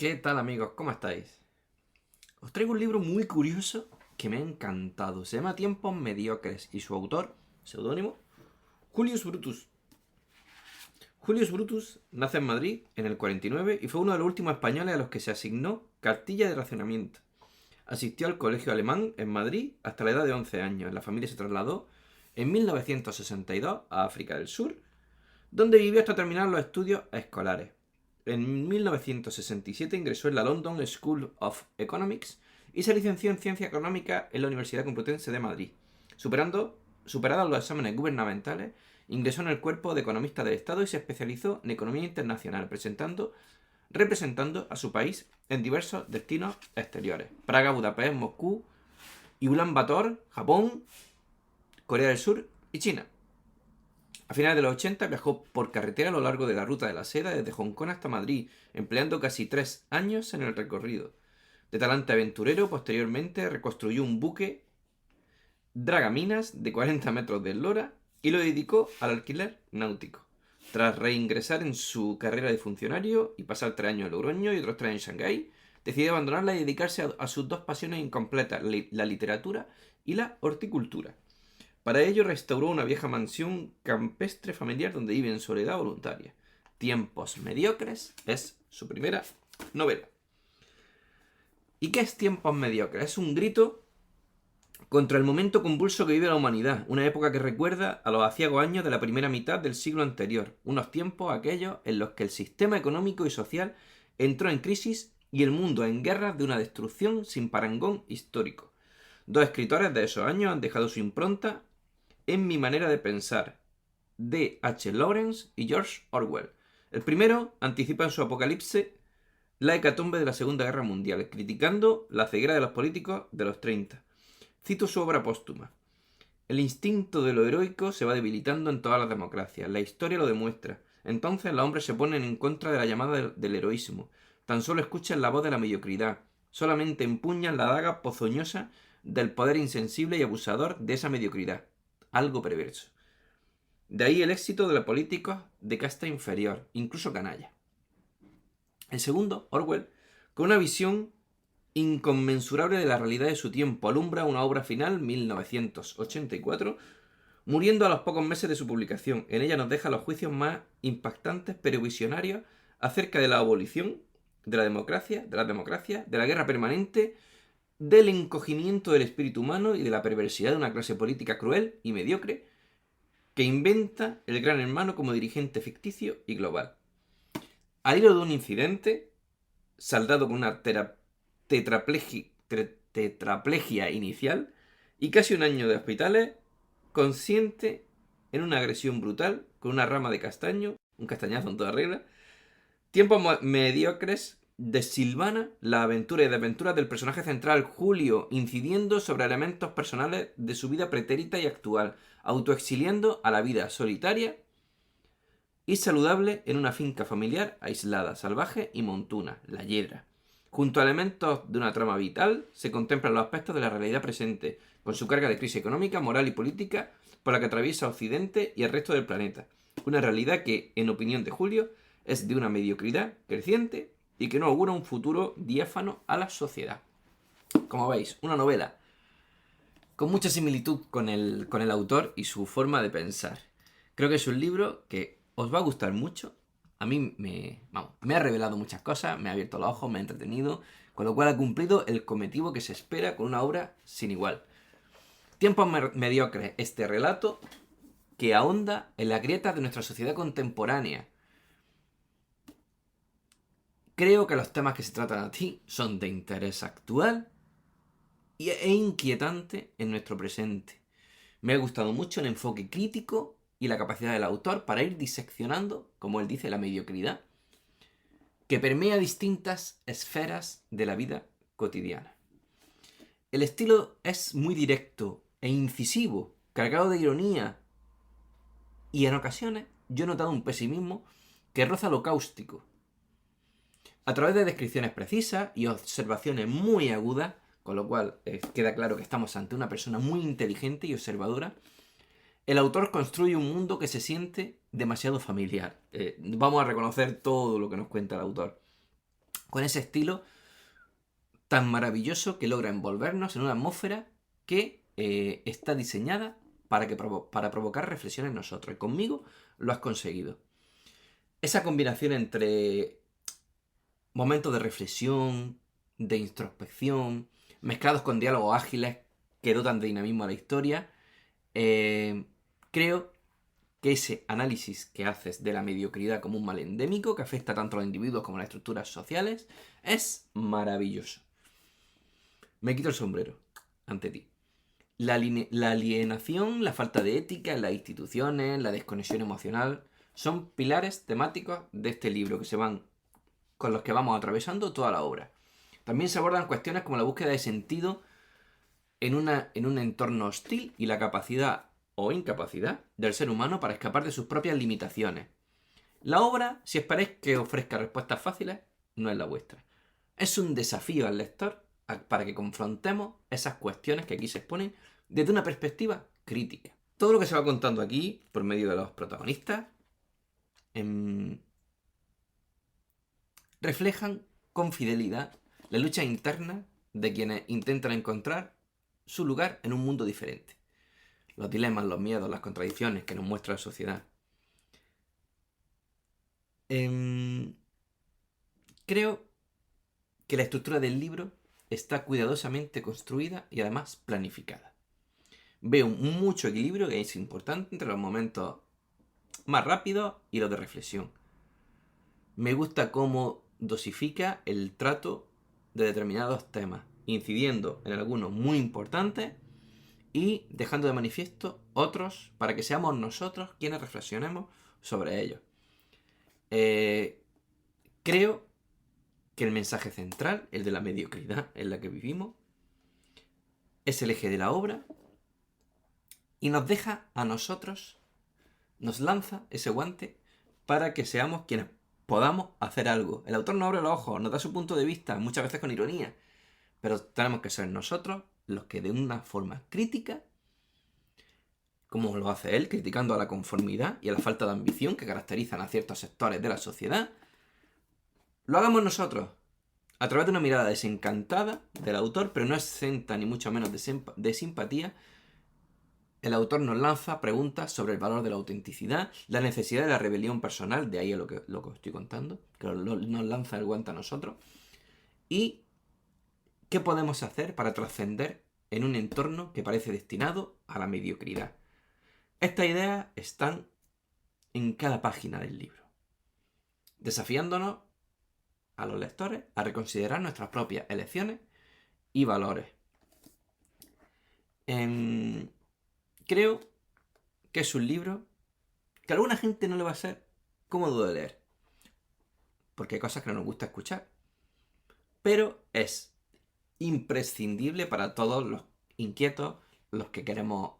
¿Qué tal, amigos? ¿Cómo estáis? Os traigo un libro muy curioso que me ha encantado. Se llama Tiempos Mediocres y su autor, seudónimo, Julius Brutus. Julius Brutus nace en Madrid en el 49 y fue uno de los últimos españoles a los que se asignó cartilla de racionamiento. Asistió al colegio alemán en Madrid hasta la edad de 11 años. La familia se trasladó en 1962 a África del Sur, donde vivió hasta terminar los estudios escolares. En 1967 ingresó en la London School of Economics y se licenció en Ciencia Económica en la Universidad Complutense de Madrid. Superados los exámenes gubernamentales, ingresó en el Cuerpo de Economistas del Estado y se especializó en economía internacional, representando a su país en diversos destinos exteriores: Praga, Budapest, Moscú y Ulan Bator, Japón, Corea del Sur y China. A finales de los 80 viajó por carretera a lo largo de la Ruta de la Seda desde Hong Kong hasta Madrid, empleando casi 3 años en el recorrido. De talante aventurero, posteriormente reconstruyó un buque dragaminas de 40 metros de eslora y lo dedicó al alquiler náutico. Tras reingresar en su carrera de funcionario y pasar 3 años en Logroño y otros 3 en Shanghái, decidió abandonarla y dedicarse a sus dos pasiones incompletas, la literatura y la horticultura. Para ello restauró una vieja mansión campestre familiar donde vive en soledad voluntaria. Tiempos mediocres es su primera novela. ¿Y qué es Tiempos mediocres? Es un grito contra el momento convulso que vive la humanidad, una época que recuerda a los aciagos años de la primera mitad del siglo anterior, unos tiempos aquellos en los que el sistema económico y social entró en crisis y el mundo en guerras de una destrucción sin parangón histórico. Dos escritores de esos años han dejado su impronta en mi manera de pensar: D. H. Lawrence y George Orwell. El primero anticipa en su Apocalipsis la hecatombe de la Segunda Guerra Mundial, criticando la ceguera de los políticos de los 30. Cito su obra póstuma: el instinto de lo heroico se va debilitando en todas las democracias. La historia lo demuestra. Entonces los hombres se ponen en contra de la llamada del heroísmo. Tan solo escuchan la voz de la mediocridad. Solamente empuñan la daga ponzoñosa del poder insensible y abusador de esa mediocridad. Algo perverso. De ahí el éxito de los políticos de casta inferior, incluso canalla. El segundo, Orwell, con una visión inconmensurable de la realidad de su tiempo, alumbra una obra final, 1984, muriendo a los pocos meses de su publicación. En ella nos deja los juicios más impactantes pero visionarios acerca de la abolición de la democracia, de la guerra permanente, del encogimiento del espíritu humano y de la perversidad de una clase política cruel y mediocre que inventa el gran hermano como dirigente ficticio y global. Al hilo de un incidente, saldado con una tetraplegia inicial y casi un año de hospitales, consciente en una agresión brutal con una rama de castaño, un castañazo en toda regla. Tiempos mediocres desilvana la aventura y desventuras del personaje central, Julio, incidiendo sobre elementos personales de su vida pretérita y actual, autoexiliando a la vida solitaria y saludable en una finca familiar aislada, salvaje y montuna, La Hiedra. Junto a elementos de una trama vital, se contemplan los aspectos de la realidad presente, con su carga de crisis económica, moral y política por la que atraviesa Occidente y el resto del planeta. Una realidad que, en opinión de Julio, es de una mediocridad creciente y que no augura un futuro diáfano a la sociedad. Como veis, una novela con mucha similitud con el autor y su forma de pensar. Creo que es un libro que os va a gustar mucho. A mí me ha revelado muchas cosas, me ha abierto los ojos, me ha entretenido, con lo cual ha cumplido el cometido que se espera con una obra sin igual. Tiempos mediocres, este relato que ahonda en la grieta de nuestra sociedad contemporánea. Creo que los temas que se tratan aquí son de interés actual e inquietante en nuestro presente. Me ha gustado mucho el enfoque crítico y la capacidad del autor para ir diseccionando, como él dice, la mediocridad que permea distintas esferas de la vida cotidiana. El estilo es muy directo e incisivo, cargado de ironía, y en ocasiones yo he notado un pesimismo que roza lo cáustico. A través de descripciones precisas y observaciones muy agudas, con lo cual queda claro que estamos ante una persona muy inteligente y observadora, el autor construye un mundo que se siente demasiado familiar. Vamos a reconocer todo lo que nos cuenta el autor. con ese estilo tan maravilloso que logra envolvernos en una atmósfera que está diseñada para provocar reflexión en nosotros. Y conmigo lo has conseguido. Esa combinación entre momentos de reflexión, de introspección, mezclados con diálogos ágiles que dotan de dinamismo a la historia, creo que ese análisis que haces de la mediocridad como un mal endémico que afecta tanto a los individuos como a las estructuras sociales es maravilloso. Me quito el sombrero ante ti. La alienación, la falta de ética en las instituciones, la desconexión emocional, son pilares temáticos de este libro con los que vamos atravesando toda la obra. También se abordan cuestiones como la búsqueda de sentido en un entorno hostil y la capacidad o incapacidad del ser humano para escapar de sus propias limitaciones. La obra, si esperáis que ofrezca respuestas fáciles, no es la vuestra. Es un desafío al lector para que confrontemos esas cuestiones que aquí se exponen desde una perspectiva crítica. Todo lo que se va contando aquí, por medio de los protagonistas, reflejan con fidelidad la lucha interna de quienes intentan encontrar su lugar en un mundo diferente. Los dilemas, los miedos, las contradicciones que nos muestra la sociedad. Creo que la estructura del libro está cuidadosamente construida y además planificada. Veo mucho equilibrio, que es importante, entre los momentos más rápidos y los de reflexión. Me gusta cómo dosifica el trato de determinados temas, incidiendo en algunos muy importantes y dejando de manifiesto otros para que seamos nosotros quienes reflexionemos sobre ellos. Creo que el mensaje central, el de la mediocridad en la que vivimos, es el eje de la obra y nos deja a nosotros, nos lanza ese guante para que seamos quienes podamos hacer algo. El autor nos abre los ojos, nos da su punto de vista, muchas veces con ironía, pero tenemos que ser nosotros los que de una forma crítica, como lo hace él, criticando a la conformidad y a la falta de ambición que caracterizan a ciertos sectores de la sociedad, lo hagamos nosotros, a través de una mirada desencantada del autor, pero no exenta ni mucho menos de simpatía. El autor nos lanza preguntas sobre el valor de la autenticidad, la necesidad de la rebelión personal, de ahí lo que os estoy contando, que nos lanza el guante a nosotros, y qué podemos hacer para trascender en un entorno que parece destinado a la mediocridad. Estas ideas están en cada página del libro, desafiándonos a los lectores a reconsiderar nuestras propias elecciones y valores. Creo que es un libro que a alguna gente no le va a ser cómodo de leer, porque hay cosas que no nos gusta escuchar, pero es imprescindible para todos los inquietos, los que queremos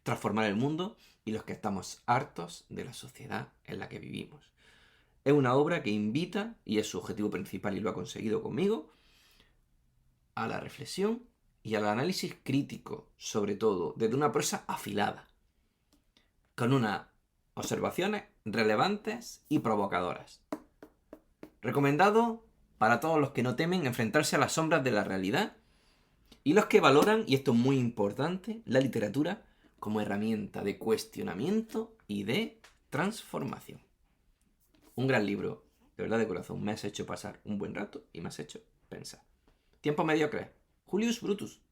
transformar el mundo y los que estamos hartos de la sociedad en la que vivimos. Es una obra que invita, y es su objetivo principal y lo ha conseguido conmigo, a la reflexión y al análisis crítico, sobre todo, desde una prosa afilada, con unas observaciones relevantes y provocadoras. Recomendado para todos los que no temen enfrentarse a las sombras de la realidad y los que valoran, y esto es muy importante, la literatura como herramienta de cuestionamiento y de transformación. Un gran libro, de verdad de corazón, me has hecho pasar un buen rato y me has hecho pensar. Tiempo mediocre. Julius Brutus.